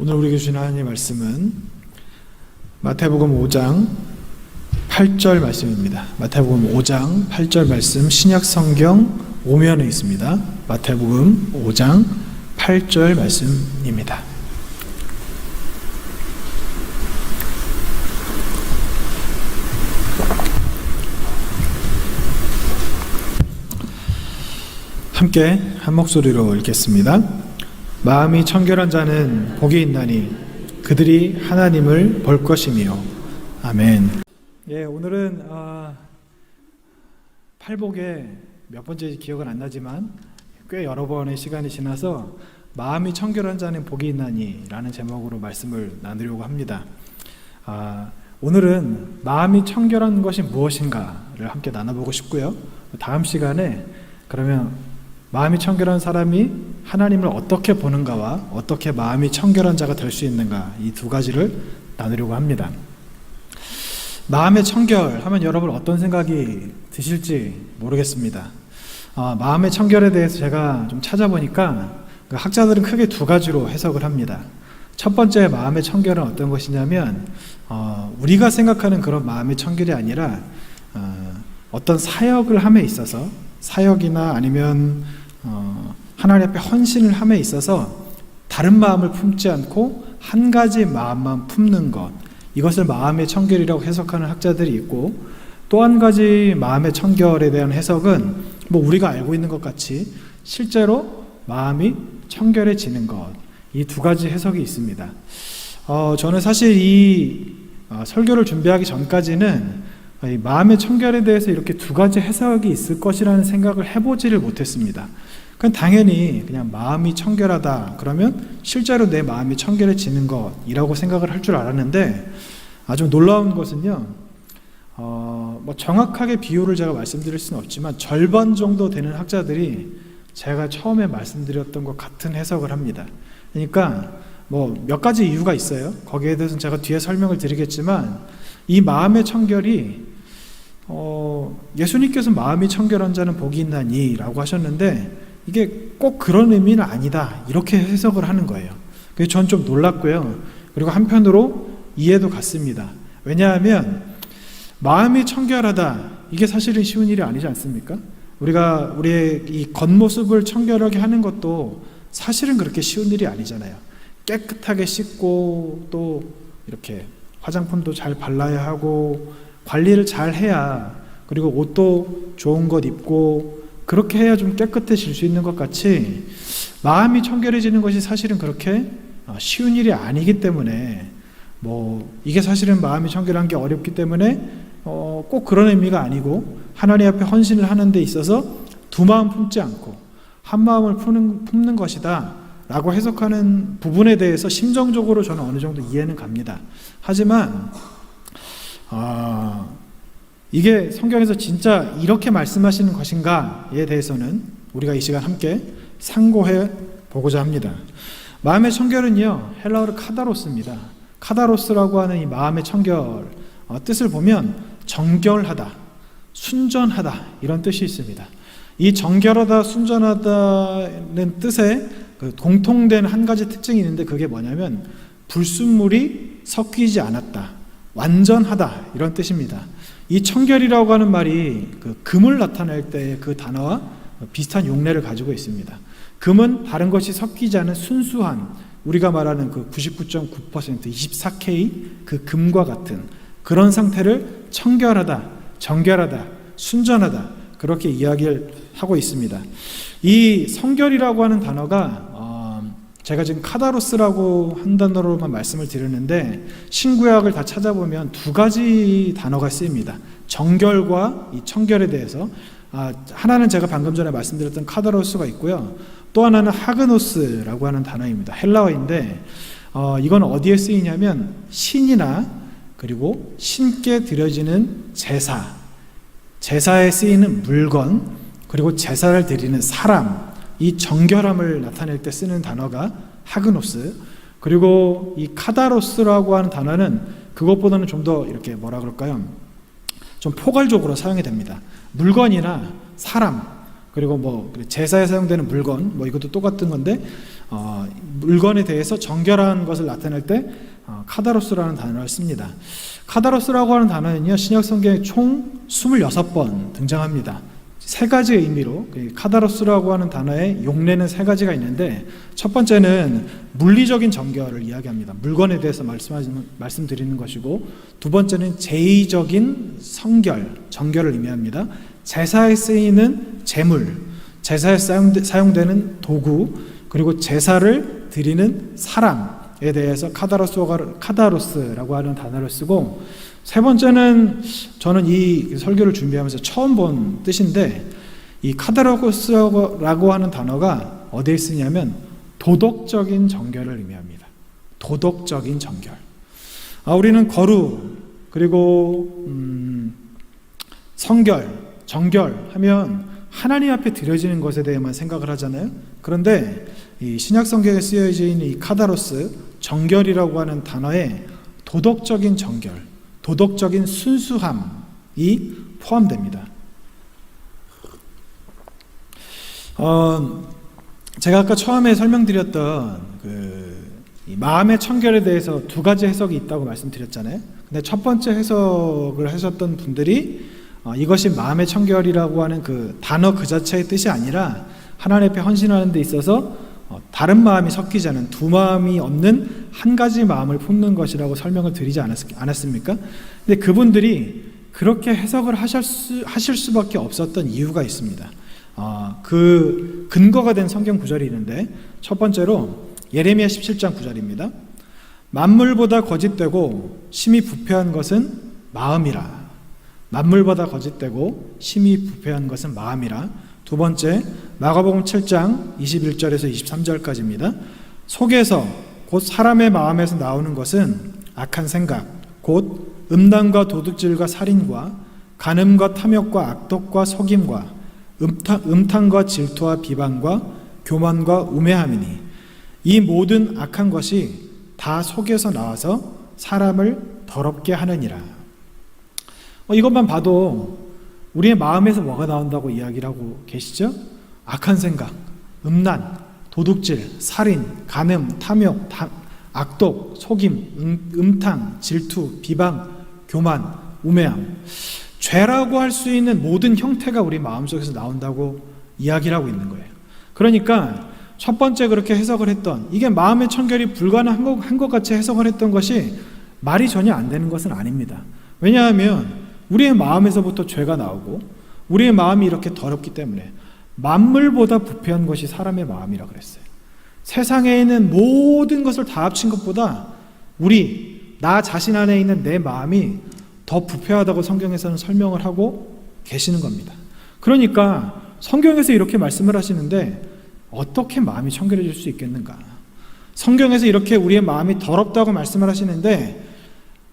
오늘 우리에게 주신 하나님의 말씀은 마태복음 5장 8절 말씀입니다. 마태복음 5장 8절 말씀 신약 성경 5면에 있습니다. 마태복음 5장 8절 말씀입니다. 함께 한 목소리로 읽겠습니다. 마음이 청결한 자는 복이 있나니 그들이 하나님을 볼 것이며. 아멘. 예, 오늘은 팔복의 몇 번째 기억은 안 나지만 꽤 여러 번의 시간이 지나서 마음이 청결한 자는 복이 있나니 라는 제목으로 말씀을 나누려고 합니다. 오늘은 마음이 청결한 것이 무엇인가를 함께 나눠보고 싶고요. 다음 시간에 그러면 마음이 청결한 사람이 하나님을 어떻게 보는가와 어떻게 마음이 청결한 자가 될 수 있는가, 이 두 가지를 나누려고 합니다. 마음의 청결하면 여러분 어떤 생각이 드실지 모르겠습니다. 마음의 청결에 대해서 제가 좀 찾아보니까 학자들은 크게 두 가지로 해석을 합니다. 첫 번째 마음의 청결은 어떤 것이냐면 우리가 생각하는 그런 마음의 청결이 아니라 어떤 사역을 함에 있어서, 사역이나 아니면 하나님 앞에 헌신을 함에 있어서 다른 마음을 품지 않고 한 가지 마음만 품는 것, 이것을 마음의 청결이라고 해석하는 학자들이 있고, 또 한 가지 마음의 청결에 대한 해석은 우리가 알고 있는 것 같이 실제로 마음이 청결해지는 것, 이 두 가지 해석이 있습니다. 저는 사실 이 설교를 준비하기 전까지는 이 마음의 청결에 대해서 이렇게 두 가지 해석이 있을 것이라는 생각을 해보지를 못했습니다. 그건 당연히 그냥 마음이 청결하다 그러면 실제로 내 마음이 청결해지는 것이라고 생각을 할 줄 알았는데, 아주 놀라운 것은요, 정확하게 비율을 제가 말씀드릴 수는 없지만 절반 정도 되는 학자들이 제가 처음에 말씀드렸던 것 같은 해석을 합니다. 그러니까 몇 가지 이유가 있어요. 거기에 대해서는 제가 뒤에 설명을 드리겠지만, 이 마음의 청결이 예수님께서 마음이 청결한 자는 복이 있나니 라고 하셨는데, 이게 꼭 그런 의미는 아니다, 이렇게 해석을 하는 거예요. 그래서 전 좀 놀랐고요. 그리고 한편으로 이해도 갔습니다. 왜냐하면 마음이 청결하다, 이게 사실은 쉬운 일이 아니지 않습니까? 우리가 우리의 이 겉모습을 청결하게 하는 것도 사실은 그렇게 쉬운 일이 아니잖아요. 깨끗하게 씻고 또 이렇게 화장품도 잘 발라야 하고 관리를 잘 해야, 그리고 옷도 좋은 것 입고 그렇게 해야 좀 깨끗해질 수 있는 것 같이 마음이 청결해지는 것이 사실은 그렇게 쉬운 일이 아니기 때문에, 이게 사실은 마음이 청결한 게 어렵기 때문에 꼭 그런 의미가 아니고, 하나님 앞에 헌신을 하는 데 있어서 두 마음 품지 않고 한 마음을 품는 것이다 라고 해석하는 부분에 대해서 심정적으로 저는 어느 정도 이해는 갑니다. 하지만 이게 성경에서 진짜 이렇게 말씀하시는 것인가에 대해서는 우리가 이 시간 함께 상고해 보고자 합니다. 마음의 청결은요, 헬라어로 카다로스입니다. 카다로스라고 하는 이 마음의 청결, 뜻을 보면 정결하다, 순전하다, 이런 뜻이 있습니다. 이 정결하다, 순전하다는 뜻에 공통된 한 가지 특징이 있는데, 그게 뭐냐면 불순물이 섞이지 않았다, 완전하다, 이런 뜻입니다. 이 청결이라고 하는 말이 금을 나타낼 때 그 단어와 비슷한 용례를 가지고 있습니다. 금은 다른 것이 섞이지 않은 순수한, 우리가 말하는 99.9% 24K 그 금과 같은 그런 상태를 청결하다, 정결하다, 순전하다, 그렇게 이야기를 하고 있습니다. 이 성결이라고 하는 단어가 제가 지금 카다로스라고 한 단어로만 말씀을 드렸는데, 신구약을 다 찾아보면 두 가지 단어가 쓰입니다. 정결과 이 청결에 대해서. 하나는 제가 방금 전에 말씀드렸던 카다로스가 있고요, 또 하나는 하그노스라고 하는 단어입니다. 헬라어인데 이건 어디에 쓰이냐면 신이나 그리고 신께 드려지는 제사에 쓰이는 물건, 그리고 제사를 드리는 사람, 이 정결함을 나타낼 때 쓰는 단어가 하그노스, 그리고 이 카다로스라고 하는 단어는 그것보다는 좀 더 이렇게 좀 포괄적으로 사용이 됩니다. 물건이나 사람, 그리고 뭐 제사에 사용되는 물건, 뭐 이것도 똑같은 건데 물건에 대해서 정결한 것을 나타낼 때 카다로스라는 단어를 씁니다. 카다로스라고 하는 단어는요, 신약 성경에 총 26번 등장합니다. 세 가지 의미로 카다로스라고 하는 단어의 용례는 세 가지가 있는데, 첫 번째는 물리적인 정결을 이야기합니다. 물건에 대해서 말씀드리는 것이고, 두 번째는 제의적인 정결을 의미합니다. 제사에 쓰이는 제물, 제사에 사용되는 도구, 그리고 제사를 드리는 사람에 대해서 카다로스라고 하는 단어를 쓰고, 세 번째는 저는 이 설교를 준비하면서 처음 본 뜻인데, 이 카다로스라고 하는 단어가 어디에 쓰냐면 도덕적인 정결을 의미합니다. 도덕적인 정결. 우리는 거룩, 그리고 성결, 정결 하면 하나님 앞에 드려지는 것에 대해만 생각을 하잖아요. 그런데 이 신약 성경에 쓰여져 있는 이 카다로스, 정결이라고 하는 단어에 도덕적인 정결, 도덕적인 순수함이 포함됩니다. 제가 아까 처음에 설명드렸던 이 마음의 청결에 대해서 두 가지 해석이 있다고 말씀드렸잖아요. 근데 첫 번째 해석을 하셨던 분들이 이것이 마음의 청결이라고 하는 그 단어 그 자체의 뜻이 아니라 하나님 앞에 헌신하는 데 있어서 다른 마음이 섞이지 않은, 두 마음이 없는 한 가지 마음을 품는 것이라고 설명을 드리지 않았습니까? 근데 그분들이 그렇게 해석을 하실 수밖에 없었던 이유가 있습니다. 그 근거가 된 성경 구절이 있는데, 첫 번째로 예레미야 17장 9절입니다. 만물보다 거짓되고 심히 부패한 것은 마음이라. 만물보다 거짓되고 심히 부패한 것은 마음이라. 두 번째, 마가복음 7장 21절에서 23절까지입니다. 속에서 곧 사람의 마음에서 나오는 것은 악한 생각, 곧 음란과 도둑질과 살인과 간음과 탐욕과 악독과 속임과 음탕과 질투와 비방과 교만과 우매함이니 이 모든 악한 것이 다 속에서 나와서 사람을 더럽게 하느니라. 이것만 봐도 우리의 마음에서 뭐가 나온다고 이야기를 하고 계시죠? 악한 생각, 음란, 도둑질, 살인, 간음, 탐욕, 악독, 속임, 음탕, 질투, 비방, 교만, 우매함. 죄라고 할 수 있는 모든 형태가 우리 마음속에서 나온다고 이야기를 하고 있는 거예요. 그러니까 첫 번째 그렇게 해석을 했던, 이게 마음의 청결이 불가능한 것 같이 해석을 했던 것이 말이 전혀 안 되는 것은 아닙니다. 왜냐하면 우리의 마음에서부터 죄가 나오고 우리의 마음이 이렇게 더럽기 때문에 만물보다 부패한 것이 사람의 마음이라 그랬어요. 세상에 있는 모든 것을 다 합친 것보다 나 자신 안에 있는 내 마음이 더 부패하다고 성경에서는 설명을 하고 계시는 겁니다. 그러니까 성경에서 이렇게 말씀을 하시는데 어떻게 마음이 청결해질 수 있겠는가? 성경에서 이렇게 우리의 마음이 더럽다고 말씀을 하시는데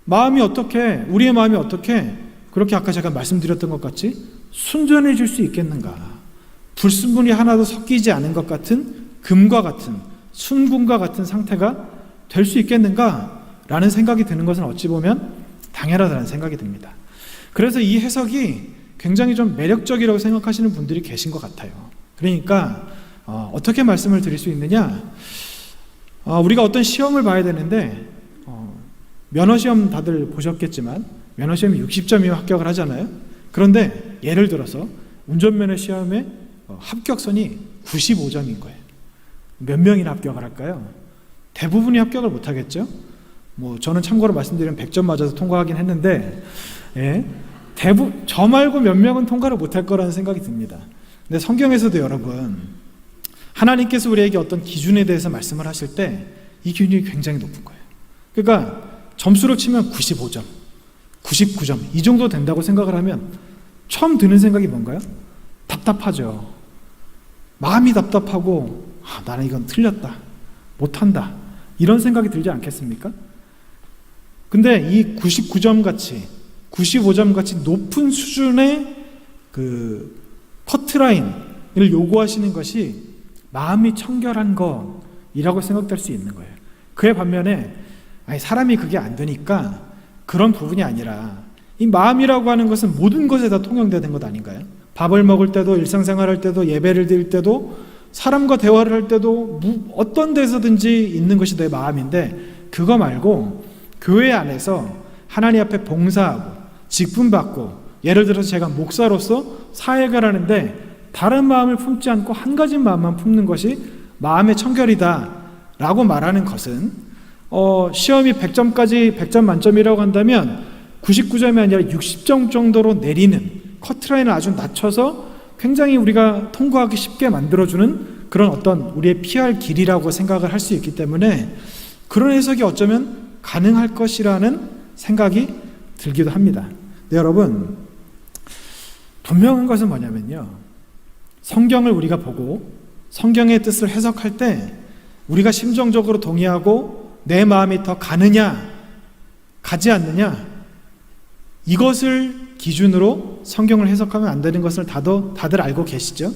우리의 마음이 어떻게 그렇게 아까 제가 말씀드렸던 것 같이 순전해질 수 있겠는가? 불순물이 하나도 섞이지 않은 것 같은 금과 같은 순금과 같은 상태가 될 수 있겠는가? 라는 생각이 드는 것은 어찌 보면 당연하다는 생각이 듭니다. 그래서 이 해석이 굉장히 좀 매력적이라고 생각하시는 분들이 계신 것 같아요. 그러니까 어떻게 말씀을 드릴 수 있느냐? 우리가 어떤 시험을 봐야 되는데 면허시험 다들 보셨겠지만 면허시험이 60점이면 합격을 하잖아요. 그런데 예를 들어서 운전면허 시험의 합격선이 95점인 거예요. 몇 명이나 합격을 할까요? 대부분이 합격을 못하겠죠? 저는 참고로 말씀드리면 100점 맞아서 통과하긴 했는데, 저 말고 몇 명은 통과를 못할 거라는 생각이 듭니다. 근데 성경에서도 여러분, 하나님께서 우리에게 어떤 기준에 대해서 말씀을 하실 때 이 기준이 굉장히 높은 거예요. 그러니까 점수로 치면 95점, 99점 이 정도 된다고 생각을 하면 처음 드는 생각이 뭔가요? 답답하죠. 마음이 답답하고 나는 이건 틀렸다, 못한다, 이런 생각이 들지 않겠습니까? 근데 이 99점 같이 95점 같이 높은 수준의 그 커트라인을 요구하시는 것이 마음이 청결한 것이라고 생각될 수 있는 거예요. 그에 반면에 사람이 그게 안 되니까 그런 부분이 아니라 이 마음이라고 하는 것은 모든 것에 다 통용되는 것 아닌가요? 밥을 먹을 때도, 일상생활할 때도, 예배를 드릴 때도, 사람과 대화를 할 때도 어떤 데서든지 있는 것이 내 마음인데, 그거 말고 교회 안에서 하나님 앞에 봉사하고 직분받고, 예를 들어서 제가 목사로서 사역을 하는데 다른 마음을 품지 않고 한 가지 마음만 품는 것이 마음의 청결이다 라고 말하는 것은 시험이 100점까지 100점 만점이라고 한다면 99점이 아니라 60점 정도로 내리는, 커트라인을 아주 낮춰서 굉장히 우리가 통과하기 쉽게 만들어주는 그런 어떤 우리의 피할 길이라고 생각을 할 수 있기 때문에 그런 해석이 어쩌면 가능할 것이라는 생각이 들기도 합니다. 네, 여러분, 분명한 것은 뭐냐면요, 성경을 우리가 보고 성경의 뜻을 해석할 때 우리가 심정적으로 동의하고 내 마음이 더 가느냐 가지 않느냐, 이것을 기준으로 성경을 해석하면 안 되는 것을 다들 알고 계시죠?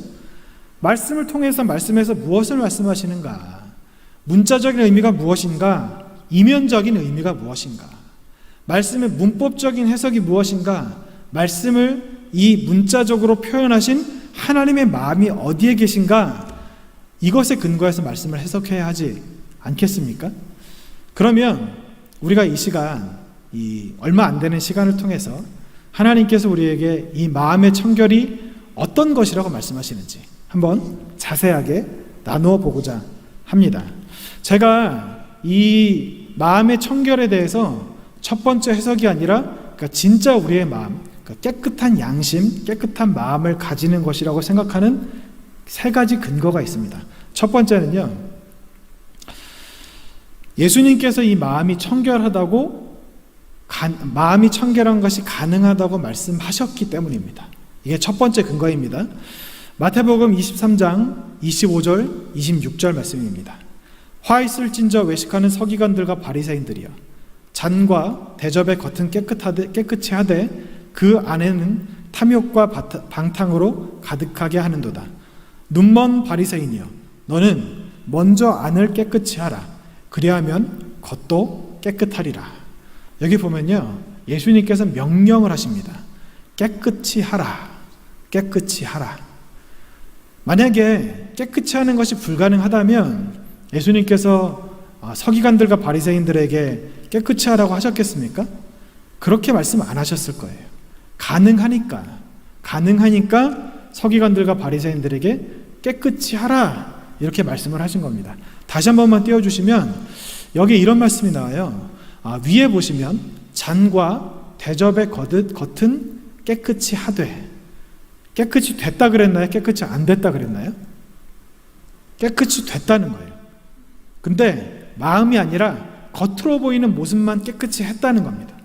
말씀을 통해서 말씀에서 무엇을 말씀하시는가, 문자적인 의미가 무엇인가, 이면적인 의미가 무엇인가, 말씀의 문법적인 해석이 무엇인가, 말씀을 이 문자적으로 표현하신 하나님의 마음이 어디에 계신가, 이것에 근거해서 말씀을 해석해야 하지 않겠습니까? 그러면 우리가 이 시간, 이 얼마 안 되는 시간을 통해서 하나님께서 우리에게 이 마음의 청결이 어떤 것이라고 말씀하시는지 한번 자세하게 나누어 보고자 합니다. 제가 이 마음의 청결에 대해서 첫 번째 해석이 아니라, 그러니까 진짜 우리의 마음, 그러니까 깨끗한 양심, 깨끗한 마음을 가지는 것이라고 생각하는 세 가지 근거가 있습니다. 첫 번째는요, 예수님께서 이 마음이 청결하다고, 마음이 청결한 것이 가능하다고 말씀하셨기 때문입니다. 이게 첫 번째 근거입니다. 마태복음 23장 25절 26절 말씀입니다. 화 있을진저 외식하는 서기관들과 바리새인들이여, 잔과 대접의 겉은 깨끗이 하되 그 안에는 탐욕과 방탕으로 가득하게 하는도다. 눈먼 바리새인이여, 너는 먼저 안을 깨끗이 하라. 그리하면 겉도 깨끗하리라. 여기 보면요, 예수님께서 명령을 하십니다. 깨끗이 하라. 깨끗이 하라. 만약에 깨끗이 하는 것이 불가능하다면 예수님께서 서기관들과 바리새인들에게 깨끗이 하라고 하셨겠습니까? 그렇게 말씀 안 하셨을 거예요. 가능하니까 서기관들과 바리새인들에게 깨끗이 하라, 이렇게 말씀을 하신 겁니다. 다시 한 번만 띄워주시면 여기 이런 말씀이 나와요. 위에 보시면 잔과 대접의 겉은 깨끗이 하되, 깨끗이 됐다 그랬나요? 깨끗이 안 됐다 그랬나요? 깨끗이 됐다는 거예요. 근데 마음이 아니라 겉으로 보이는 모습만 깨끗이 했다는 겁니다.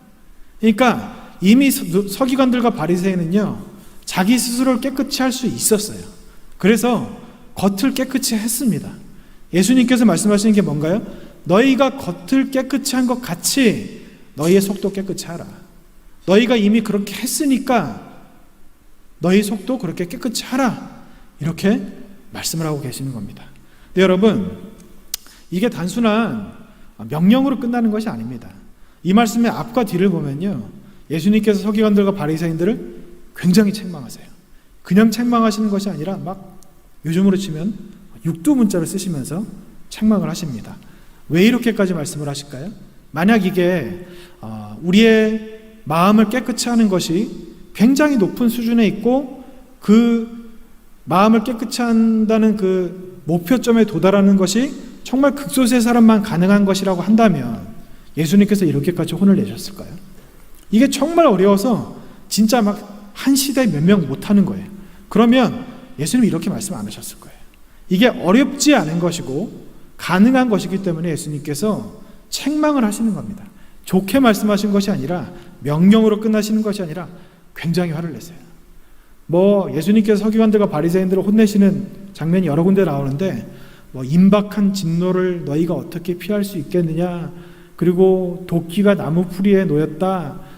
그러니까 이미 서기관들과 바리새인은요, 자기 스스로를 깨끗이 할 수 있었어요. 그래서 겉을 깨끗이 했습니다. 예수님께서 말씀하시는 게 뭔가요? 너희가 겉을 깨끗이 한 것 같이 너희의 속도 깨끗이 하라. 너희가 이미 그렇게 했으니까 너희 속도 그렇게 깨끗이 하라, 이렇게 말씀을 하고 계시는 겁니다. 근데 여러분, 이게 단순한 명령으로 끝나는 것이 아닙니다. 이 말씀의 앞과 뒤를 보면요, 예수님께서 서기관들과 바리새인들을 굉장히 책망하세요. 그냥 책망하시는 것이 아니라 막 요즘으로 치면 육두문자를 쓰시면서 책망을 하십니다. 왜 이렇게까지 말씀을 하실까요? 만약 이게 우리의 마음을 깨끗이 하는 것이 굉장히 높은 수준에 있고 그 마음을 깨끗이 한다는 그 목표점에 도달하는 것이 정말 극소수의 사람만 가능한 것이라고 한다면 예수님께서 이렇게까지 혼을 내셨을까요? 이게 정말 어려워서 진짜 막 한 시대에 몇 명 못하는 거예요. 그러면 예수님이 이렇게 말씀 안 하셨을 거예요. 이게 어렵지 않은 것이고 가능한 것이기 때문에 예수님께서 책망을 하시는 겁니다. 좋게 말씀하신 것이 아니라, 명령으로 끝나시는 것이 아니라 굉장히 화를 내세요. 예수님께서 서기관들과 바리새인들을 혼내시는 장면이 여러 군데 나오는데, 임박한 진노를 너희가 어떻게 피할 수 있겠느냐, 그리고 도끼가 나무 풀이에 놓였다,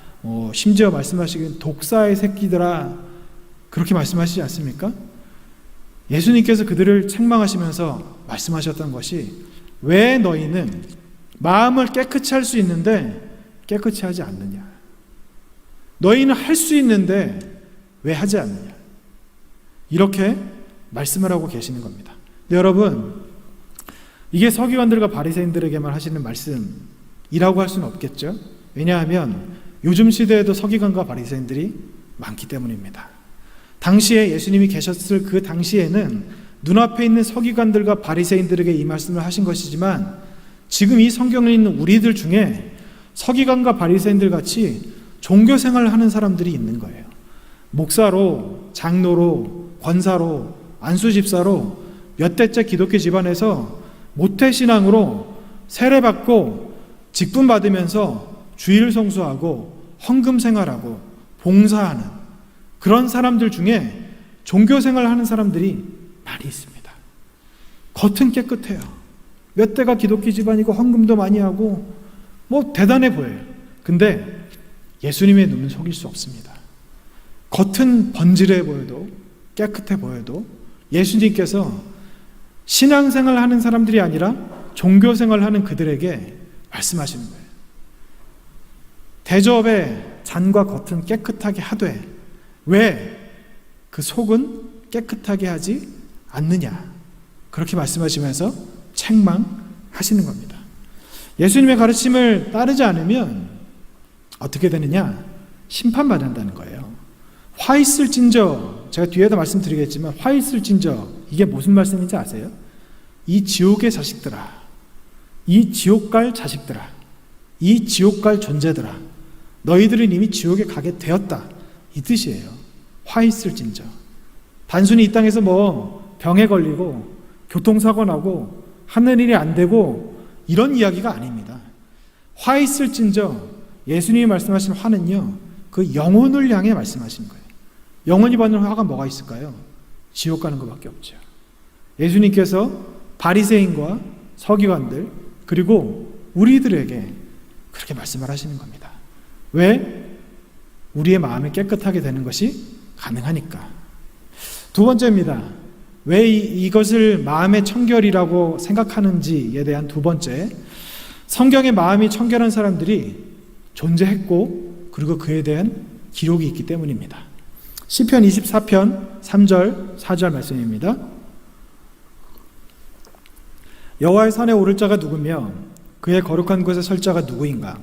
심지어 말씀하시기는 독사의 새끼들아, 그렇게 말씀하시지 않습니까? 예수님께서 그들을 책망하시면서 말씀하셨던 것이, 왜 너희는 마음을 깨끗이 할 수 있는데 깨끗이 하지 않느냐, 너희는 할 수 있는데 왜 하지 않느냐, 이렇게 말씀을 하고 계시는 겁니다. 근데 여러분, 이게 서기관들과 바리새인들에게만 하시는 말씀이라고 할 수는 없겠죠. 왜냐하면 요즘 시대에도 서기관과 바리새인들이 많기 때문입니다. 당시에 예수님이 계셨을 그 당시에는 눈앞에 있는 서기관들과 바리새인들에게 이 말씀을 하신 것이지만, 지금 이 성경에 있는 우리들 중에 서기관과 바리새인들 같이 종교 생활을 하는 사람들이 있는 거예요. 목사로, 장로로, 권사로, 안수집사로 몇 대째 기독교 집안에서 모태신앙으로 세례받고 직분 받으면서 주일 성수하고 헌금 생활하고 봉사하는 그런 사람들 중에 종교 생활을 하는 사람들이 많이 있습니다. 겉은 깨끗해요. 몇 대가 기독교 집안이고 헌금도 많이 하고 뭐 대단해 보여요. 근데 예수님의 눈은 속일 수 없습니다. 겉은 번지르해 보여도, 깨끗해 보여도 예수님께서 신앙생활을 하는 사람들이 아니라 종교생활을 하는 그들에게 말씀하시는 거예요. 대접에 잔과 겉은 깨끗하게 하되 왜 그 속은 깨끗하게 하지 않느냐, 그렇게 말씀하시면서 책망하시는 겁니다. 예수님의 가르침을 따르지 않으면 어떻게 되느냐? 심판받는다는 거예요. 화 있을진저, 제가 뒤에도 말씀드리겠지만 화 있을진저, 이게 무슨 말씀인지 아세요? 이 지옥의 자식들아, 이 지옥 갈 자식들아, 이 지옥 갈 존재들아, 너희들은 이미 지옥에 가게 되었다, 이 뜻이에요. 화 있을진저. 단순히 이 땅에서 뭐 병에 걸리고 교통사고 나고 하는 일이 안 되고 이런 이야기가 아닙니다. 화 있을진저, 예수님이 말씀하신 화는요, 그 영혼을 향해 말씀하신 거예요. 영혼이 받는 화가 뭐가 있을까요? 지옥 가는 것밖에 없죠. 예수님께서 바리새인과 서기관들 그리고 우리들에게 그렇게 말씀을 하시는 겁니다. 왜? 우리의 마음이 깨끗하게 되는 것이 가능하니까. 두 번째입니다. 왜 이것을 마음의 청결이라고 생각하는지에 대한 두 번째, 성경에 마음이 청결한 사람들이 존재했고 그리고 그에 대한 기록이 있기 때문입니다. 시편 24편 3절 4절 말씀입니다. 여호와의 산에 오를 자가 누구며 그의 거룩한 곳에 설 자가 누구인가?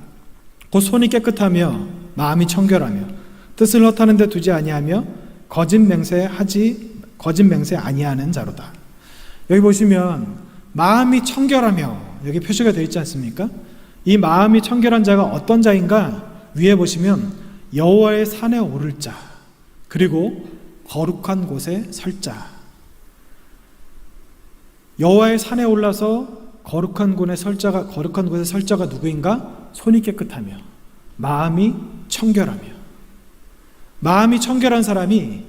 곧 손이 깨끗하며 마음이 청결하며 뜻을 허탄한 데 두지 아니하며 거짓 맹세 아니하는 자로다. 여기 보시면 마음이 청결하며, 여기 표시가 되어 있지 않습니까? 이 마음이 청결한 자가 어떤 자인가? 위에 보시면 여호와의 산에 오를 자, 그리고 거룩한 곳에 설 자. 여호와의 산에 올라서 거룩한 곳에 설 자가 누구인가? 손이 깨끗하며 마음이 청결하며. 마음이 청결한 사람이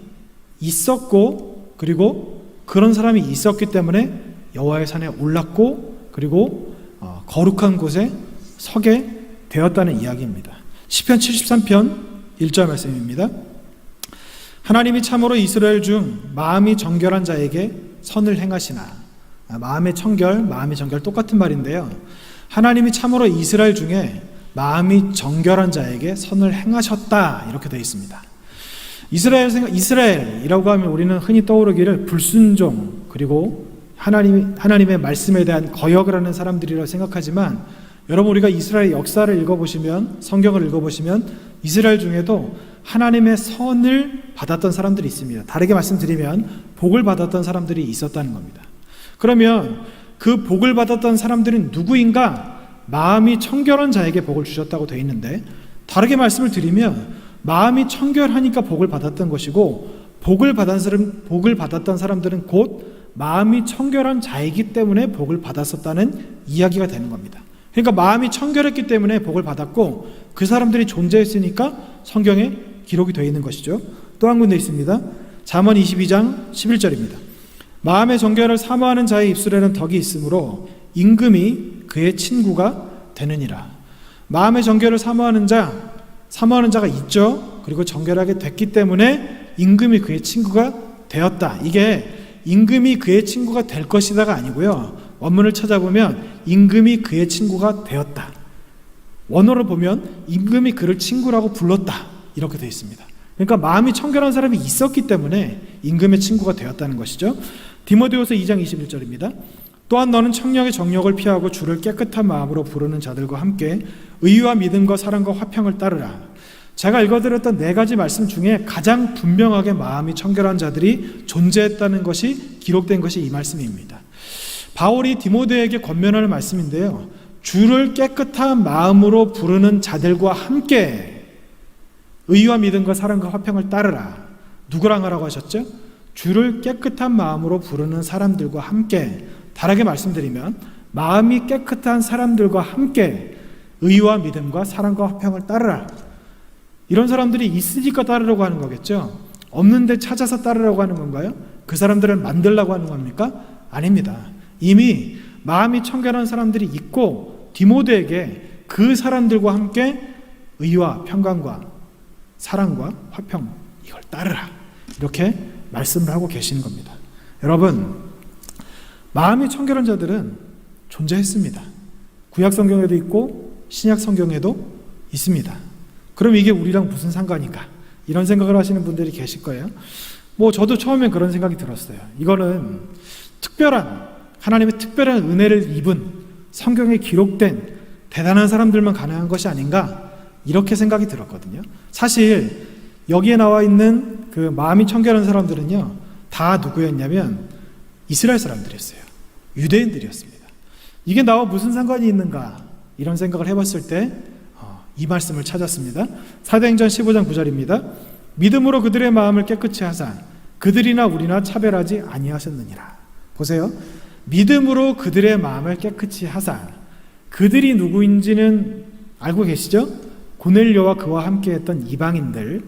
있었고 그리고 그런 사람이 있었기 때문에 여호와의 산에 올랐고 그리고 거룩한 곳에 서게 되었다는 이야기입니다. 시편 73편 1절 말씀입니다. 하나님이 참으로 이스라엘 중 마음이 정결한 자에게 선을 행하시나. 마음의 청결 똑같은 말인데요. 하나님이 참으로 이스라엘 중에 마음이 정결한 자에게 선을 행하셨다, 이렇게 되어 있습니다. 이스라엘이라고 하면 우리는 흔히 떠오르기를 불순종 그리고 하나님의 말씀에 대한 거역을 하는 사람들이라고 생각하지만, 여러분, 우리가 이스라엘 역사를 읽어보시면, 성경을 읽어보시면 이스라엘 중에도 하나님의 선을 받았던 사람들이 있습니다. 다르게 말씀드리면 복을 받았던 사람들이 있었다는 겁니다. 그러면 그 복을 받았던 사람들은 누구인가? 마음이 청결한 자에게 복을 주셨다고 되어 있는데, 다르게 말씀을 드리면 마음이 청결하니까 복을 받았던 것이고, 복을 받았던 사람들은 곧 마음이 청결한 자이기 때문에 복을 받았었다는 이야기가 되는 겁니다. 그러니까 마음이 청결했기 때문에 복을 받았고, 그 사람들이 존재했으니까 성경에 기록이 되어 있는 것이죠. 또 한 군데 있습니다. 잠언 22장 11절입니다. 마음의 정결을 사모하는 자의 입술에는 덕이 있으므로 임금이 그의 친구가 되느니라. 마음의 정결을 사모하는 자가 있죠. 그리고 정결하게 됐기 때문에 임금이 그의 친구가 되었다. 이게 임금이 그의 친구가 될 것이다가 아니고요. 원문을 찾아보면 임금이 그의 친구가 되었다. 원어를 보면 임금이 그를 친구라고 불렀다, 이렇게 되어 있습니다. 그러니까 마음이 청결한 사람이 있었기 때문에 임금의 친구가 되었다는 것이죠. 디모데후서 2장 21절입니다. 또한 너는 청량의 정욕을 피하고 주를 깨끗한 마음으로 부르는 자들과 함께 의와 믿음과 사랑과 화평을 따르라. 제가 읽어드렸던 네 가지 말씀 중에 가장 분명하게 마음이 청결한 자들이 존재했다는 것이 기록된 것이 이 말씀입니다. 바울이 디모데에게 권면하는 말씀인데요. 주를 깨끗한 마음으로 부르는 자들과 함께 의와 믿음과 사랑과 화평을 따르라. 누구랑 하라고 하셨죠? 주를 깨끗한 마음으로 부르는 사람들과 함께, 다르게 말씀드리면 마음이 깨끗한 사람들과 함께 의와 믿음과 사랑과 화평을 따르라. 이런 사람들이 있으니까 따르려고 하는 거겠죠. 없는데 찾아서 따르려고 하는 건가요? 그 사람들을 만들려고 하는 겁니까? 아닙니다. 이미 마음이 청결한 사람들이 있고 디모데에게 그 사람들과 함께 의와 평강과 사랑과 화평, 이걸 따르라, 이렇게 말씀을 하고 계시는 겁니다. 여러분, 마음이 청결한 자들은 존재했습니다. 구약 성경에도 있고 신약 성경에도 있습니다. 그럼 이게 우리랑 무슨 상관인가? 이런 생각을 하시는 분들이 계실 거예요. 저도 처음엔 그런 생각이 들었어요. 이거는 하나님의 특별한 은혜를 입은 성경에 기록된 대단한 사람들만 가능한 것이 아닌가, 이렇게 생각이 들었거든요. 사실 여기에 나와 있는 그 마음이 청결한 사람들은요, 다 누구였냐면 이스라엘 사람들이었어요. 유대인들이었습니다. 이게 나와 무슨 상관이 있는가, 이런 생각을 해봤을 때 이 말씀을 찾았습니다. 사도행전 15장 9절입니다. 믿음으로 그들의 마음을 깨끗이 하사 그들이나 우리나 차별하지 아니하셨느니라. 보세요. 믿음으로 그들의 마음을 깨끗이 하사, 그들이 누구인지는 알고 계시죠? 고넬료와 그와 함께 했던 이방인들,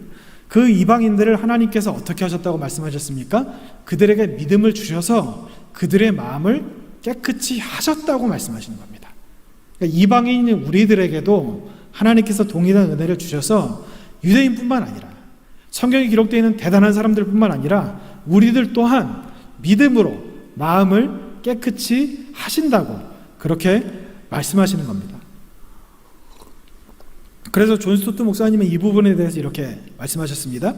그 이방인들을 하나님께서 어떻게 하셨다고 말씀하셨습니까? 그들에게 믿음을 주셔서 그들의 마음을 깨끗이 하셨다고 말씀하시는 겁니다. 그러니까 이방인인 우리들에게도 하나님께서 동일한 은혜를 주셔서 유대인뿐만 아니라 성경에 기록되어 있는 대단한 사람들뿐만 아니라 우리들 또한 믿음으로 마음을 깨끗이 하신다고 그렇게 말씀하시는 겁니다. 그래서 존 스토트 목사님은 이 부분에 대해서 이렇게 말씀하셨습니다.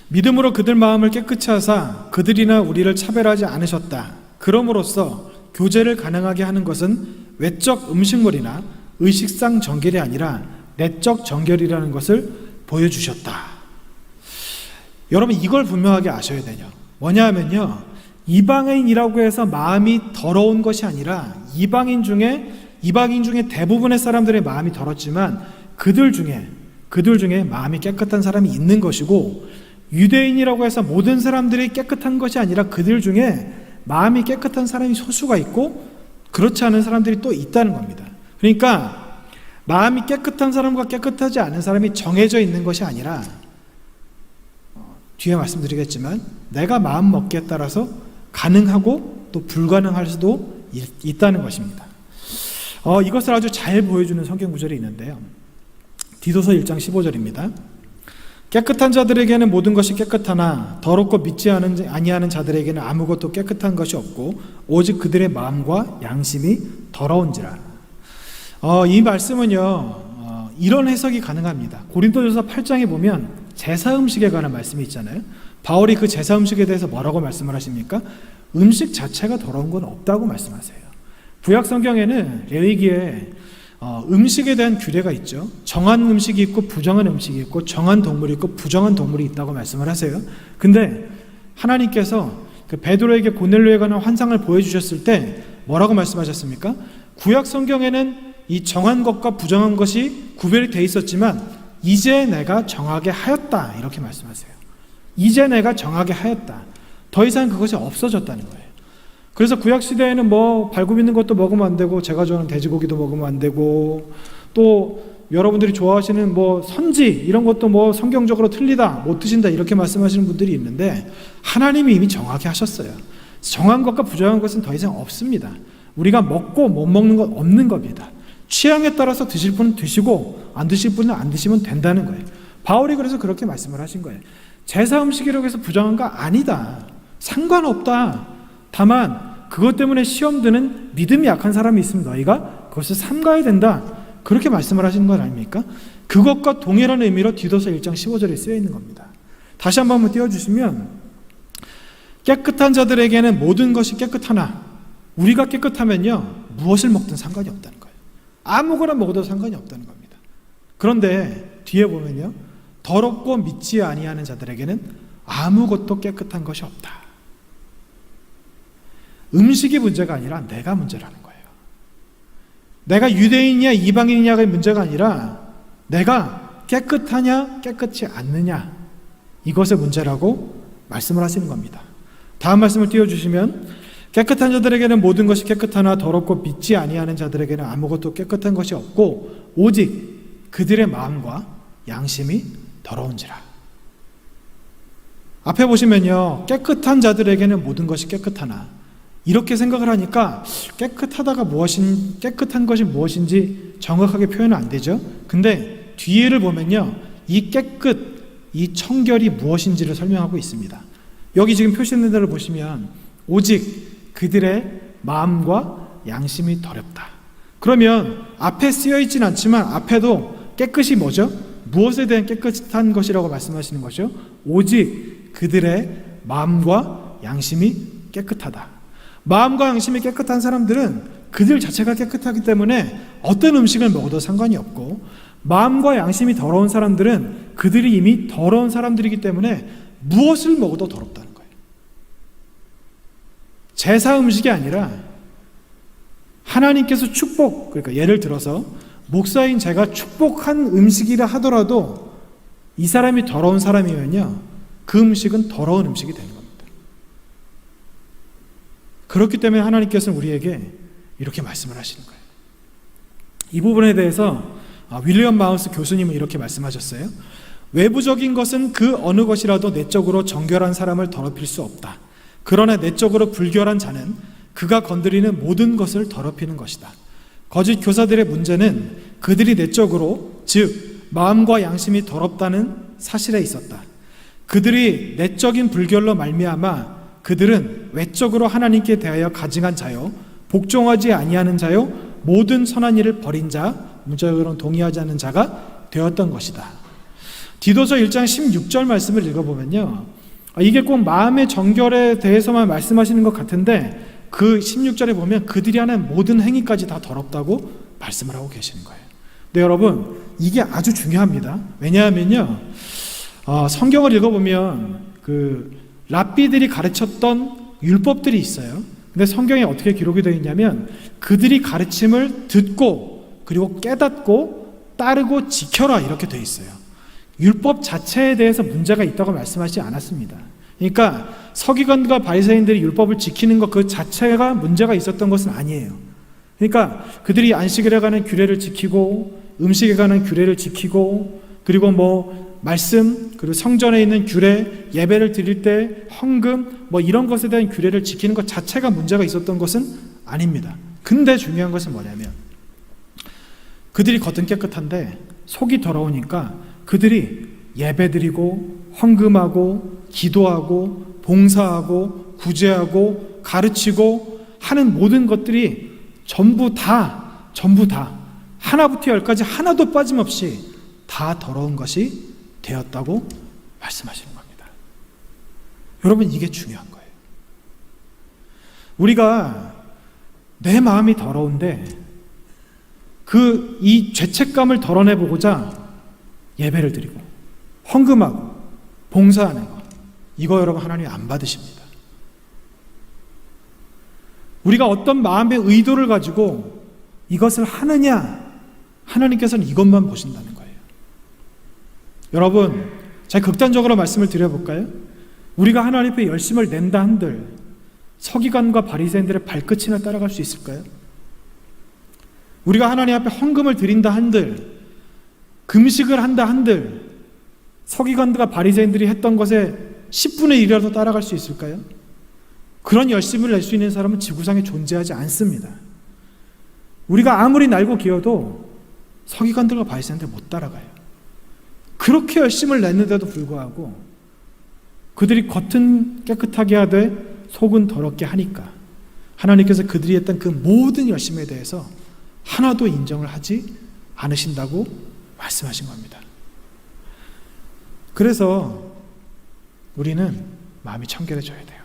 믿음으로 그들 마음을 깨끗이 하사 그들이나 우리를 차별하지 않으셨다. 그럼으로써 교제를 가능하게 하는 것은 외적 음식물이나 의식상 정결이 아니라 내적 정결이라는 것을 보여주셨다. 여러분, 이걸 분명하게 아셔야 돼요. 뭐냐 하면요, 이방인이라고 해서 마음이 더러운 것이 아니라 이방인 중에 대부분의 사람들의 마음이 더럽지만 그들 중에 마음이 깨끗한 사람이 있는 것이고, 유대인이라고 해서 모든 사람들이 깨끗한 것이 아니라 그들 중에 마음이 깨끗한 사람이 소수가 있고 그렇지 않은 사람들이 또 있다는 겁니다. 그러니까 마음이 깨끗한 사람과 깨끗하지 않은 사람이 정해져 있는 것이 아니라, 뒤에 말씀드리겠지만 내가 마음 먹기에 따라서 가능하고 또 불가능할 수도 있다는 것입니다. 이것을 아주 잘 보여주는 성경 구절이 있는데요. 디도서 1장 15절입니다. 깨끗한 자들에게는 모든 것이 깨끗하나 더럽고 믿지 아니하는 자들에게는 아무것도 깨끗한 것이 없고 오직 그들의 마음과 양심이 더러운지라. 이 말씀은요, 이런 해석이 가능합니다. 고린도전서 8장에 보면 제사 음식에 관한 말씀이 있잖아요. 바울이 그 제사 음식에 대해서 뭐라고 말씀을 하십니까? 음식 자체가 더러운 건 없다고 말씀하세요. 구약 성경에는 레위기에 음식에 대한 규례가 있죠. 정한 음식이 있고 부정한 음식이 있고, 정한 동물이 있고 부정한 동물이 있다고 말씀을 하세요. 근데 하나님께서 그 베드로에게 고넬료에 관한 환상을 보여주셨을 때 뭐라고 말씀하셨습니까? 구약 성경에는 이 정한 것과 부정한 것이 구별이 돼 있었지만 이제 내가 정하게 하였다, 이렇게 말씀하세요. 이제 내가 정하게 하였다. 더 이상 그것이 없어졌다는 거예요. 그래서 구약시대에는 발굽 있는 것도 먹으면 안 되고, 제가 좋아하는 돼지고기도 먹으면 안 되고, 또 여러분들이 좋아하시는 선지 이런 것도 성경적으로 틀리다, 못 드신다, 이렇게 말씀하시는 분들이 있는데 하나님이 이미 정하게 하셨어요. 정한 것과 부정한 것은 더 이상 없습니다. 우리가 먹고 못 먹는 건 없는 겁니다. 취향에 따라서 드실 분은 드시고 안 드실 분은 안 드시면 된다는 거예요. 바울이 그래서 그렇게 말씀을 하신 거예요. 제사 음식이라고 해서 부정한 거 아니다, 상관없다. 다만 그것 때문에 시험 드는 믿음이 약한 사람이 있으면 너희가 그것을 삼가야 된다. 그렇게 말씀을 하시는 건 아닙니까? 그것과 동일한 의미로 디도서 1장 15절에 쓰여 있는 겁니다. 다시 한번 띄워주시면, 깨끗한 자들에게는 모든 것이 깨끗하나 우리가 깨끗하면요 무엇을 먹든 상관이 없다는 거예요. 아무거나 먹어도 상관이 없다는 겁니다. 그런데 뒤에 보면요, 더럽고 믿지 아니하는 자들에게는 아무것도 깨끗한 것이 없다. 음식이 문제가 아니라 내가 문제라는 거예요. 내가 유대인이냐 이방인이냐가 문제가 아니라 내가 깨끗하냐 깨끗치 않느냐, 이것의 문제라고 말씀을 하시는 겁니다. 다음 말씀을 띄워주시면, 깨끗한 자들에게는 모든 것이 깨끗하나 더럽고 믿지 아니하는 자들에게는 아무것도 깨끗한 것이 없고 오직 그들의 마음과 양심이 더러운지라. 앞에 보시면요, 깨끗한 자들에게는 모든 것이 깨끗하나, 이렇게 생각을 하니까 깨끗한 것이 무엇인지 정확하게 표현은 안 되죠. 근데 뒤를 보면요, 이 깨끗, 이 청결이 무엇인지를 설명하고 있습니다. 여기 지금 표시된 대로 보시면 오직 그들의 마음과 양심이 더럽다. 그러면 앞에 쓰여 있진 않지만 앞에도 깨끗이 뭐죠? 무엇에 대한 깨끗한 것이라고 말씀하시는 것이죠? 오직 그들의 마음과 양심이 깨끗하다. 마음과 양심이 깨끗한 사람들은 그들 자체가 깨끗하기 때문에 어떤 음식을 먹어도 상관이 없고, 마음과 양심이 더러운 사람들은 그들이 이미 더러운 사람들이기 때문에 무엇을 먹어도 더럽다는 거예요. 제사 음식이 아니라 하나님께서 축복, 그러니까 예를 들어서 목사인 제가 축복한 음식이라 하더라도 이 사람이 더러운 사람이면요, 그 음식은 더러운 음식이 되는 겁니다. 그렇기 때문에 하나님께서는 우리에게 이렇게 말씀을 하시는 거예요. 이 부분에 대해서 윌리엄 마우스 교수님은 이렇게 말씀하셨어요. 외부적인 것은 그 어느 것이라도 내적으로 정결한 사람을 더럽힐 수 없다. 그러나 내적으로 불결한 자는 그가 건드리는 모든 것을 더럽히는 것이다. 거짓 교사들의 문제는 그들이 내적으로, 즉 마음과 양심이 더럽다는 사실에 있었다. 그들이 내적인 불결로 말미암아 그들은 외적으로 하나님께 대하여 가증한 자요, 복종하지 아니하는 자요, 모든 선한 일을 버린 자, 문자적으로는 동의하지 않는 자가 되었던 것이다. 디도서 1장 16절 말씀을 읽어보면요, 이게 꼭 마음의 정결에 대해서만 말씀하시는 것 같은데 그 16절에 보면 그들이 하는 모든 행위까지 다 더럽다고 말씀을 하고 계시는 거예요. 근데 여러분, 이게 아주 중요합니다. 왜냐하면요, 성경을 읽어보면 그 랍비들이 가르쳤던 율법들이 있어요. 근데 성경에 어떻게 기록이 되어 있냐면 그들이 가르침을 듣고 그리고 깨닫고 따르고 지켜라, 이렇게 되어 있어요. 율법 자체에 대해서 문제가 있다고 말씀하지 않았습니다. 그러니까 서기관과 바리새인들이 율법을 지키는 것 그 자체가 문제가 있었던 것은 아니에요. 그러니까 그들이 안식일에 관한 규례를 지키고 음식에 관한 규례를 지키고 그리고 말씀, 그리고 성전에 있는 규례, 예배를 드릴 때 헌금 이런 것에 대한 규례를 지키는 것 자체가 문제가 있었던 것은 아닙니다. 근데 중요한 것은 뭐냐면 그들이 겉은 깨끗한데 속이 더러우니까 그들이 예배드리고 헌금하고 기도하고 봉사하고 구제하고 가르치고 하는 모든 것들이 전부 다 하나부터 열까지 하나도 빠짐없이 다 더러운 것이 되었다고 말씀하시는 겁니다. 여러분, 이게 중요한 거예요. 우리가 내 마음이 더러운데 이 죄책감을 덜어내보고자 예배를 드리고 헌금하고 봉사하는 것, 이거 여러분 하나님 안 받으십니다. 우리가 어떤 마음의 의도를 가지고 이것을 하느냐, 하나님께서는 이것만 보신다는 거예요. 여러분, 제가 극단적으로 말씀을 드려볼까요? 우리가 하나님 앞에 열심을 낸다 한들 서기관과 바리새인들의 발끝이나 따라갈 수 있을까요? 우리가 하나님 앞에 헌금을 드린다 한들, 금식을 한다 한들 서기관과 바리새인들이 했던 것에 10분의 1이라도 따라갈 수 있을까요? 그런 열심을 낼 수 있는 사람은 지구상에 존재하지 않습니다. 우리가 아무리 날고 기어도 서기관들과 바리새인들 못 따라가요. 그렇게 열심을 냈는데도 불구하고 그들이 겉은 깨끗하게 하되 속은 더럽게 하니까 하나님께서 그들이 했던 그 모든 열심에 대해서 하나도 인정을 하지 않으신다고 말씀하신 겁니다. 그래서 우리는 마음이 청결해져야 돼요.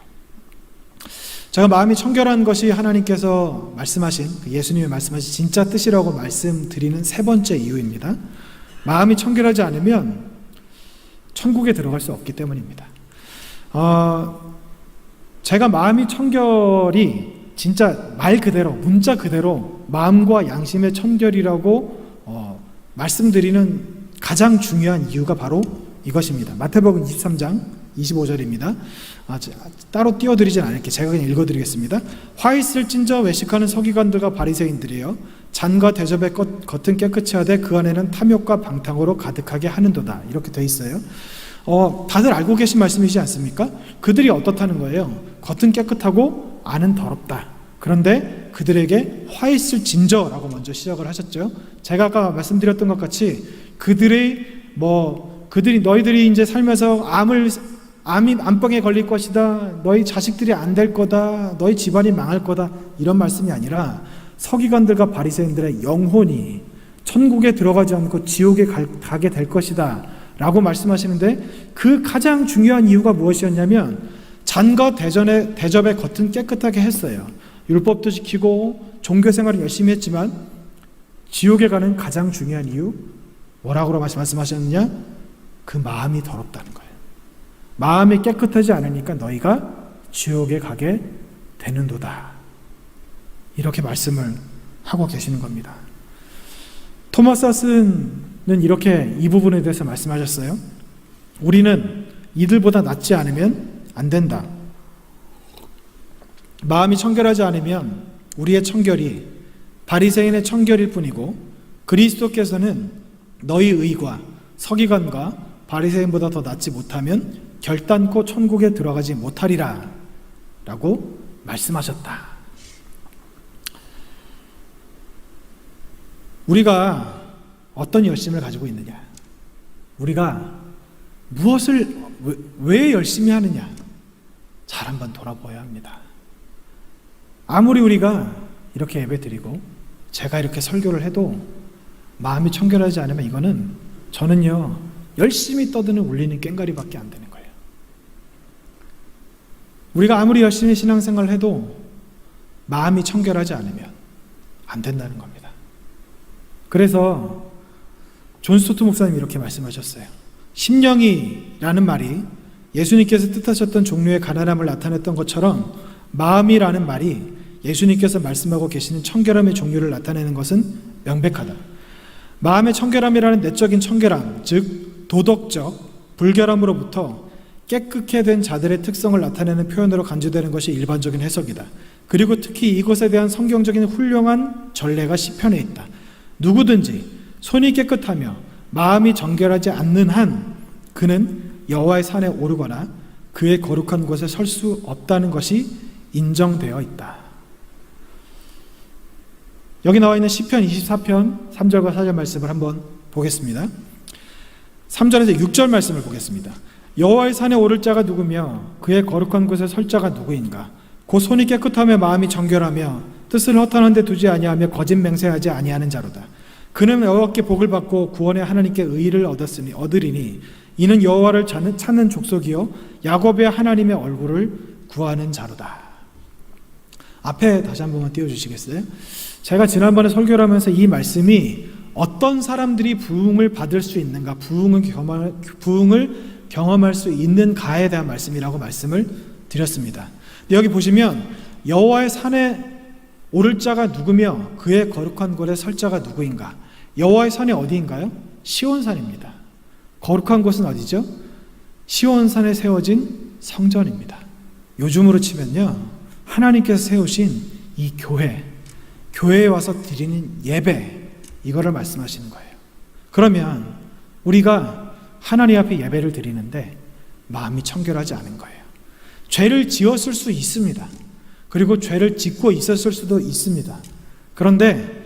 제가 마음이 청결한 것이 하나님께서 말씀하신, 예수님이 말씀하신 진짜 뜻이라고 말씀드리는 세 번째 이유입니다. 마음이 청결하지 않으면 천국에 들어갈 수 없기 때문입니다. 제가 마음이 청결이 진짜 말 그대로, 문자 그대로 마음과 양심의 청결이라고 말씀드리는 가장 중요한 이유가 바로 이것입니다. 마태복음 23장 25절입니다. 따로 띄워드리진 않을게요. 제가 그냥 읽어드리겠습니다. 화 있을진저 외식하는 서기관들과 바리새인들이여, 잔과 대접의 겉은 깨끗이 하되 그 안에는 탐욕과 방탕으로 가득하게 하는도다. 이렇게 돼 있어요. 다들 알고 계신 말씀이지 않습니까? 그들이 어떻다는 거예요? 겉은 깨끗하고 안은 더럽다. 그런데 그들에게 화 있을진저라고 먼저 시작을 하셨죠. 제가 아까 말씀드렸던 것 같이 너희들이 이제 살면서 암이 암병에 걸릴 것이다, 너희 자식들이 안 될 거다, 너희 집안이 망할 거다, 이런 말씀이 아니라 서기관들과 바리새인들의 영혼이 천국에 들어가지 않고 지옥에 가게 될 것이다 라고 말씀하시는데, 그 가장 중요한 이유가 무엇이었냐면 잔과 대접의 겉은 깨끗하게 했어요. 율법도 지키고 종교생활을 열심히 했지만 지옥에 가는 가장 중요한 이유, 뭐라고 말씀하셨느냐? 그 마음이 더럽다는 거예요. 마음이 깨끗하지 않으니까 너희가 지옥에 가게 되는도다. 이렇게 말씀을 하고 계시는 겁니다. 토마스 하슨은 이렇게 이 부분에 대해서 말씀하셨어요. 우리는 이들보다 낫지 않으면 안 된다. 마음이 청결하지 않으면 우리의 청결이 바리새인의 청결일 뿐이고, 그리스도께서는 너희 의가 서기관과 바리새인보다 더 낫지 못하면 결단코 천국에 들어가지 못하리라 라고 말씀하셨다. 우리가 어떤 열심을 가지고 있느냐, 우리가 왜 열심히 하느냐, 잘 한번 돌아보아야 합니다. 아무리 우리가 이렇게 예배드리고 제가 이렇게 설교를 해도 마음이 청결하지 않으면 이거는, 저는요, 열심히 떠드는 울리는 꽹과리밖에 안 되는 거예요. 우리가 아무리 열심히 신앙생활을 해도 마음이 청결하지 않으면 안 된다는 겁니다. 그래서 존 스토트 목사님이 이렇게 말씀하셨어요. 심령이라는 말이 예수님께서 뜻하셨던 종류의 가난함을 나타냈던 것처럼, 마음이라는 말이 예수님께서 말씀하고 계시는 청결함의 종류를 나타내는 것은 명백하다. 마음의 청결함이라는 내적인 청결함, 즉 도덕적 불결함으로부터 깨끗게 된 자들의 특성을 나타내는 표현으로 간주되는 것이 일반적인 해석이다. 그리고 특히 이것에 대한 성경적인 훌륭한 전례가 시편에 있다. 누구든지 손이 깨끗하며 마음이 정결하지 않는 한 그는 여호와의 산에 오르거나 그의 거룩한 곳에 설 수 없다는 것이 인정되어 있다. 여기 나와 있는 시편 24편 3절과 4절 말씀을 한번 보겠습니다. 3절에서 6절 말씀을 보겠습니다. 여호와의 산에 오를 자가 누구며 그의 거룩한 곳에 설 자가 누구인가? 곧 손이 깨끗하며 마음이 정결하며 뜻을 허탄한 데 두지 아니하며 거짓 맹세하지 아니하는 자로다. 그는 여호와께 복을 받고 구원의 하나님께 의를 얻으리니 이는 여호와를 찾는 족속이요 야곱의 하나님의 얼굴을 구하는 자로다. 앞에 다시 한 번만 띄워주시겠어요? 제가 지난번에 설교를 하면서 이 말씀이 어떤 사람들이 부흥을 받을 수 있는가, 부흥을 경험할 수 있는가에 대한 말씀이라고 말씀을 드렸습니다. 여기 보시면 여호와의 산에 오를 자가 누구며 그의 거룩한 곳에 설 자가 누구인가? 여호와의 산이 어디인가요? 시온산입니다. 거룩한 곳은 어디죠? 시온산에 세워진 성전입니다. 요즘으로 치면요, 하나님께서 세우신 이 교회에 와서 드리는 예배, 이거를 말씀하시는 거예요. 그러면 우리가 하나님 앞에 예배를 드리는데 마음이 청결하지 않은 거예요. 죄를 지었을 수 있습니다. 그리고 죄를 짓고 있었을 수도 있습니다. 그런데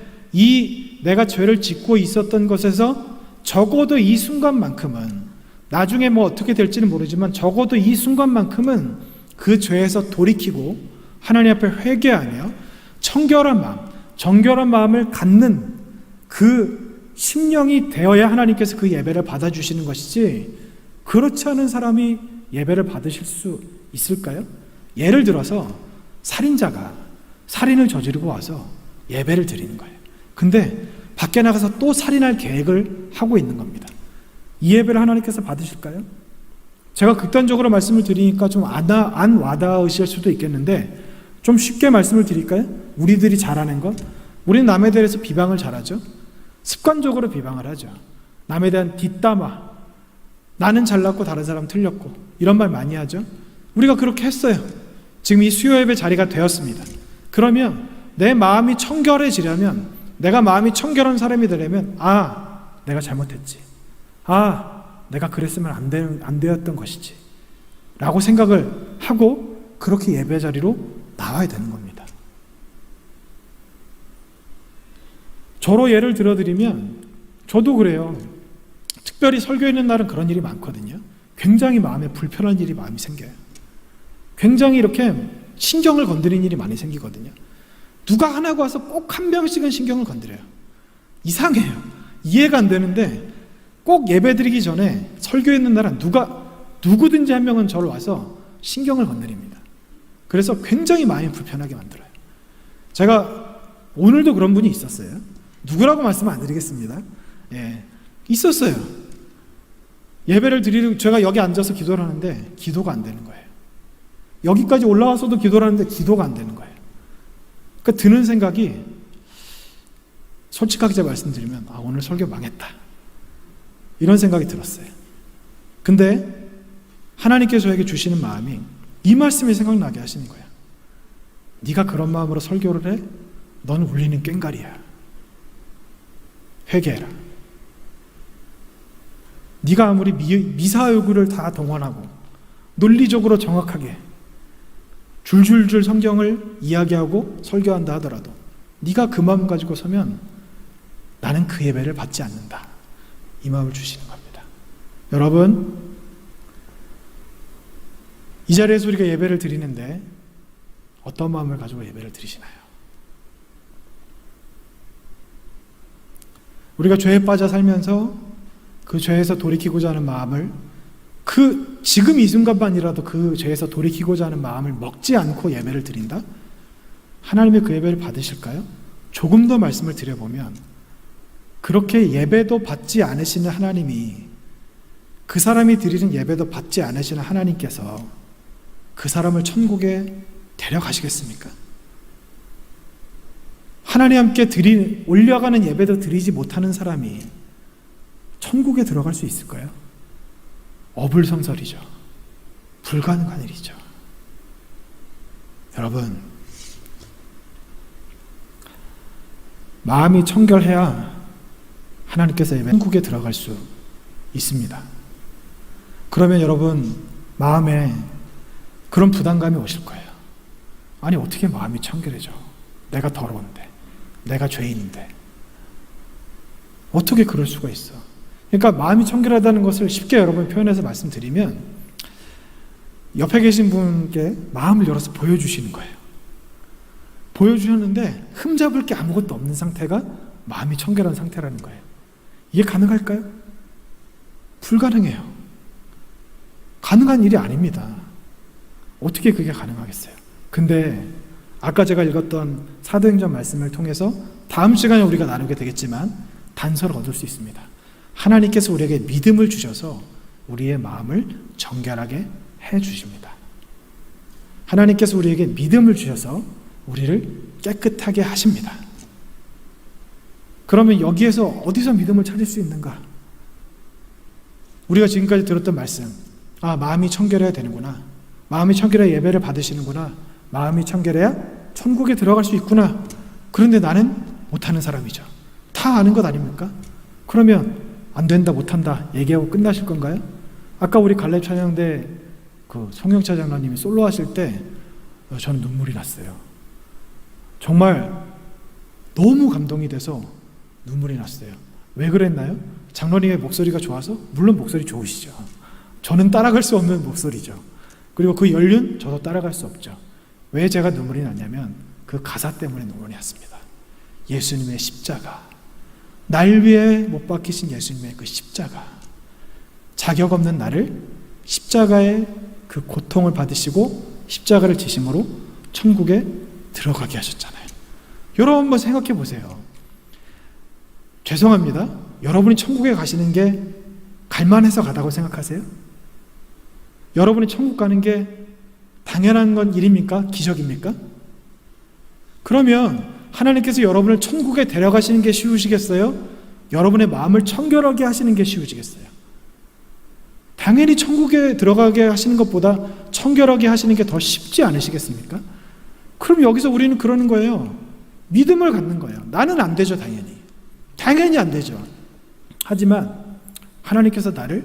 내가 죄를 짓고 있었던 것에서 적어도 이 순간만큼은, 나중에 어떻게 될지는 모르지만 적어도 이 순간만큼은 그 죄에서 돌이키고 하나님 앞에 회개하며 정결한 마음을 갖는 그 심령이 되어야 하나님께서 그 예배를 받아주시는 것이지, 그렇지 않은 사람이 예배를 받으실 수 있을까요? 예를 들어서 살인자가 살인을 저지르고 와서 예배를 드리는 거예요. 근데 밖에 나가서 또 살인할 계획을 하고 있는 겁니다. 이 예배를 하나님께서 받으실까요? 제가 극단적으로 말씀을 드리니까 좀 안 와닿으실 수도 있겠는데, 좀 쉽게 말씀을 드릴까요? 우리들이 잘하는 것, 우리는 남에 대해서 비방을 잘하죠. 습관적으로 비방을 하죠. 남에 대한 뒷담화, 나는 잘났고 다른 사람 틀렸고, 이런 말 많이 하죠. 우리가 그렇게 했어요. 지금 이 수요 예배 자리가 되었습니다. 그러면 내 마음이 청결해지려면, 내가 마음이 청결한 사람이 되려면, 내가 잘못했지, 내가 그랬으면 안 되었던 것이지 라고 생각을 하고 그렇게 예배 자리로 나와야 되는 겁니다. 저로 예를 들어드리면, 저도 그래요. 특별히 설교 있는 날은 그런 일이 많거든요. 굉장히 마음에 불편한 일이 많이 생겨요. 굉장히 이렇게 신경을 건드리는 일이 많이 생기거든요. 누가 하나가 와서 꼭 한 명씩은 신경을 건드려요. 이상해요. 이해가 안 되는데 꼭 예배드리기 전에 설교 있는 날은 누구든지 한 명은 저를 와서 신경을 건드립니다. 그래서 굉장히 마음이 불편하게 만들어요. 제가 오늘도 그런 분이 있었어요. 누구라고 말씀 안 드리겠습니다. 있었어요. 예배를 드리고 제가 여기 앉아서 기도를 하는데 기도가 안 되는 거예요. 여기까지 올라와서도 기도를 하는데 기도가 안 되는 거예요. 그러니까 드는 생각이, 솔직하게 제가 말씀드리면 오늘 설교 망했다, 이런 생각이 들었어요. 근데 하나님께서 저에게 주시는 마음이 이 말씀이 생각나게 하시는 거예요. 네가 그런 마음으로 설교를 해? 넌 울리는 꽹가리야. 회개해라. 네가 아무리 미사여구를 다 동원하고 논리적으로 정확하게 줄줄줄 성경을 이야기하고 설교한다 하더라도 네가 그 마음 가지고 서면 나는 그 예배를 받지 않는다, 이 마음을 주시는 겁니다. 여러분, 이 자리에서 우리가 예배를 드리는데 어떤 마음을 가지고 예배를 드리시나요? 우리가 죄에 빠져 살면서 그 죄에서 돌이키고자 하는 마음을, 지금 이 순간만이라도 그 죄에서 돌이키고자 하는 마음을 먹지 않고 예배를 드린다? 하나님의 그 예배를 받으실까요? 조금 더 말씀을 드려보면, 그렇게 예배도 받지 않으시는 하나님이, 그 사람이 드리는 예배도 받지 않으시는 하나님께서 그 사람을 천국에 데려가시겠습니까? 하나님 함께 올려가는 예배도 드리지 못하는 사람이 천국에 들어갈 수 있을까요? 어불성설이죠. 불가능한 일이죠. 여러분, 마음이 청결해야 하나님께서 천국에 들어갈 수 있습니다. 그러면 여러분, 마음에 그런 부담감이 오실 거예요. 아니, 어떻게 마음이 청결해져? 내가 더러운데, 내가 죄인인데 어떻게 그럴 수가 있어? 그러니까 마음이 청결하다는 것을 쉽게 여러분 표현해서 말씀드리면, 옆에 계신 분께 마음을 열어서 보여주시는 거예요. 보여주셨는데 흠잡을 게 아무것도 없는 상태가 마음이 청결한 상태라는 거예요. 이게 가능할까요? 불가능해요. 가능한 일이 아닙니다. 어떻게 그게 가능하겠어요? 근데 아까 제가 읽었던 사도행전 말씀을 통해서 다음 시간에 우리가 나누게 되겠지만 단서를 얻을 수 있습니다. 하나님께서 우리에게 믿음을 주셔서 우리의 마음을 정결하게 해주십니다. 하나님께서 우리에게 믿음을 주셔서 우리를 깨끗하게 하십니다. 그러면 여기에서 어디서 믿음을 찾을 수 있는가? 우리가 지금까지 들었던 말씀, 마음이 청결해야 되는구나, 마음이 청결해야 예배를 받으시는구나, 마음이 청결해야 천국에 들어갈 수 있구나. 그런데 나는 못하는 사람이죠. 다 아는 것 아닙니까? 그러면 안 된다, 못한다 얘기하고 끝나실 건가요? 아까 우리 갈렙 찬양대 송영차 장로님이 솔로 하실 때 저는 눈물이 났어요. 정말 너무 감동이 돼서 눈물이 났어요. 왜 그랬나요? 장로님의 목소리가 좋아서? 물론 목소리 좋으시죠. 저는 따라갈 수 없는 목소리죠. 그리고 그 연륜 저도 따라갈 수 없죠. 왜 제가 눈물이 났냐면 그 가사 때문에 눈물이 났습니다. 예수님의 십자가, 날 위해 못 박히신 예수님의 그 십자가, 자격 없는 나를 십자가의 그 고통을 받으시고 십자가를 지심으로 천국에 들어가게 하셨잖아요. 여러분 한번 생각해 보세요. 죄송합니다. 여러분이 천국에 가시는 게 갈만해서 가다고 생각하세요? 여러분이 천국 가는 게 당연한 건 일입니까? 기적입니까? 그러면 하나님께서 여러분을 천국에 데려가시는 게 쉬우시겠어요? 여러분의 마음을 청결하게 하시는 게 쉬우시겠어요? 당연히 천국에 들어가게 하시는 것보다 청결하게 하시는 게 더 쉽지 않으시겠습니까? 그럼 여기서 우리는 그러는 거예요. 믿음을 갖는 거예요. 나는 안 되죠, 당연히. 당연히 안 되죠. 하지만 하나님께서 나를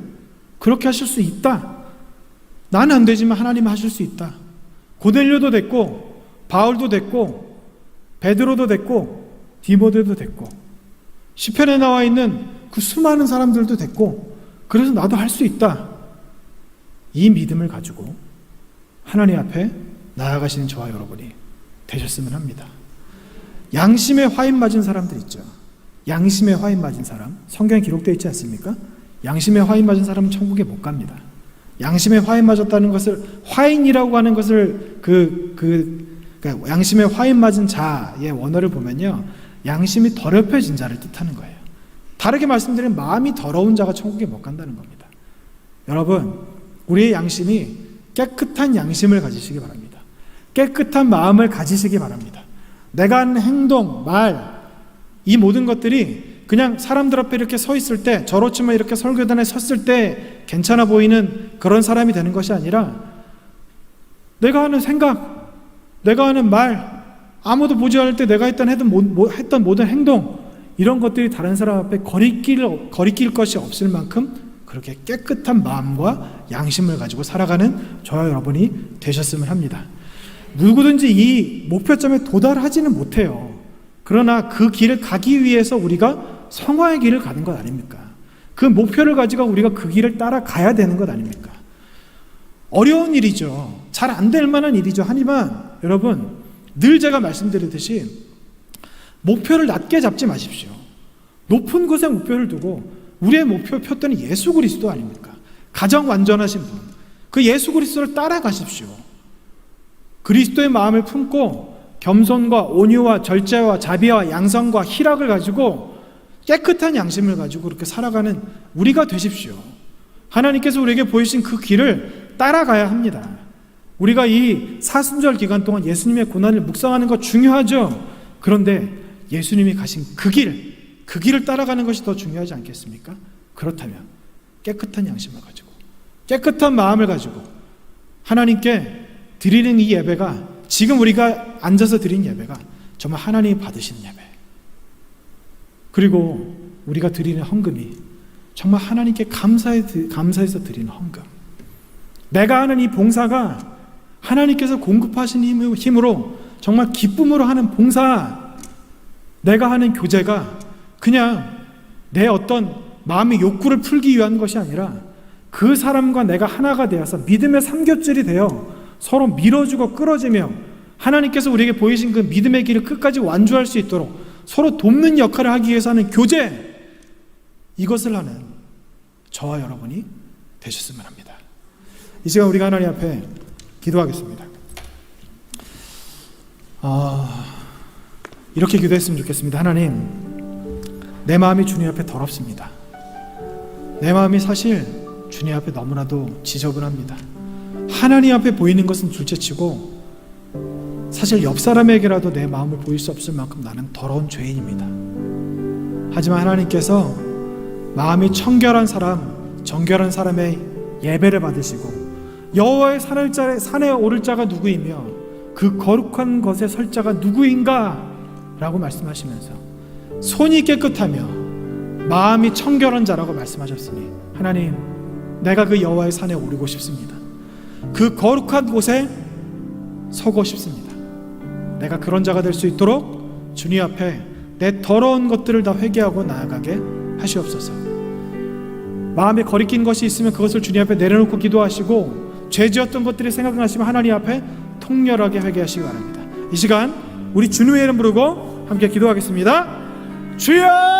그렇게 하실 수 있다. 나는 안 되지만 하나님은 하실 수 있다. 고넬료도 됐고, 바울도 됐고, 베드로도 됐고, 디모데도 됐고, 시편에 나와 있는 그 수많은 사람들도 됐고, 그래서 나도 할 수 있다. 이 믿음을 가지고 하나님 앞에 나아가시는 저와 여러분이 되셨으면 합니다. 양심에 화인 맞은 사람들 있죠. 양심에 화인 맞은 사람, 성경에 기록되어 있지 않습니까? 양심에 화인 맞은 사람은 천국에 못 갑니다. 양심에 화인 맞았다는 것을, 화인이라고 하는 것을 그러니까 양심에 화인 맞은 자의 원어를 보면요, 양심이 더럽혀진 자를 뜻하는 거예요. 다르게 말씀드리면 마음이 더러운 자가 천국에 못 간다는 겁니다. 여러분, 우리의 양심이 깨끗한 양심을 가지시기 바랍니다. 깨끗한 마음을 가지시기 바랍니다. 내가 하는 행동, 말, 이 모든 것들이 그냥 사람들 앞에 이렇게 서 있을 때, 저렇지만 이렇게 설교단에 섰을 때 괜찮아 보이는 그런 사람이 되는 것이 아니라, 내가 하는 생각, 내가 하는 말, 아무도 보지 않을 때 내가 했던 모든 행동, 이런 것들이 다른 사람 앞에 거리낄 것이 없을 만큼 그렇게 깨끗한 마음과 양심을 가지고 살아가는 저와 여러분이 되셨으면 합니다. 누구든지 이 목표점에 도달하지는 못해요. 그러나 그 길을 가기 위해서 우리가 성화의 길을 가는 것 아닙니까? 그 목표를 가지고 우리가 그 길을 따라가야 되는 것 아닙니까? 어려운 일이죠. 잘 안 될 만한 일이죠. 하지만 여러분, 늘 제가 말씀드리듯이 목표를 낮게 잡지 마십시오. 높은 곳에 목표를 두고, 우리의 목표 표대는 예수 그리스도 아닙니까? 가장 완전하신 분, 그 예수 그리스도를 따라가십시오. 그리스도의 마음을 품고 겸손과 온유와 절제와 자비와 양성과 희락을 가지고 깨끗한 양심을 가지고 그렇게 살아가는 우리가 되십시오. 하나님께서 우리에게 보이신 그 길을 따라가야 합니다. 우리가 이 사순절 기간 동안 예수님의 고난을 묵상하는 것 중요하죠. 그런데 예수님이 가신 그 길을 따라가는 것이 더 중요하지 않겠습니까? 그렇다면 깨끗한 양심을 가지고, 깨끗한 마음을 가지고 하나님께 드리는 이 예배가, 지금 우리가 앉아서 드린 예배가 정말 하나님이 받으시는 예배, 그리고 우리가 드리는 헌금이 정말 하나님께 감사해서 드리는 헌금, 내가 하는 이 봉사가 하나님께서 공급하신 힘으로 정말 기쁨으로 하는 봉사, 내가 하는 교제가 그냥 내 어떤 마음의 욕구를 풀기 위한 것이 아니라 그 사람과 내가 하나가 되어서 믿음의 삼겹줄이 되어 서로 밀어주고 끌어주며 하나님께서 우리에게 보이신 그 믿음의 길을 끝까지 완주할 수 있도록 서로 돕는 역할을 하기 위해서 하는 교제, 이것을 하는 저와 여러분이 되셨으면 합니다. 이 시간 우리가 하나님 앞에 기도하겠습니다. 이렇게 기도했으면 좋겠습니다. 하나님, 내 마음이 주님 앞에 더럽습니다. 내 마음이 사실 주님 앞에 너무나도 지저분합니다. 하나님 앞에 보이는 것은 둘째치고 사실 옆 사람에게라도 내 마음을 보일 수 없을 만큼 나는 더러운 죄인입니다. 하지만 하나님께서 마음이 청결한 사람, 정결한 사람의 예배를 받으시고 여호와의 산에 오를 자가 누구이며 그 거룩한 것에 설 자가 누구인가 라고 말씀하시면서 손이 깨끗하며 마음이 청결한 자라고 말씀하셨으니, 하나님, 내가 그 여호와의 산에 오르고 싶습니다. 그 거룩한 곳에 서고 싶습니다. 내가 그런 자가 될 수 있도록 주님 앞에 내 더러운 것들을 다 회개하고 나아가게 하시옵소서. 마음에 거리낀 것이 있으면 그것을 주님 앞에 내려놓고 기도하시고, 죄지었던 것들이 생각나시면 하나님 앞에 통렬하게 회개하시기 바랍니다. 이 시간 우리 주님의 이름 부르고 함께 기도하겠습니다. 주여!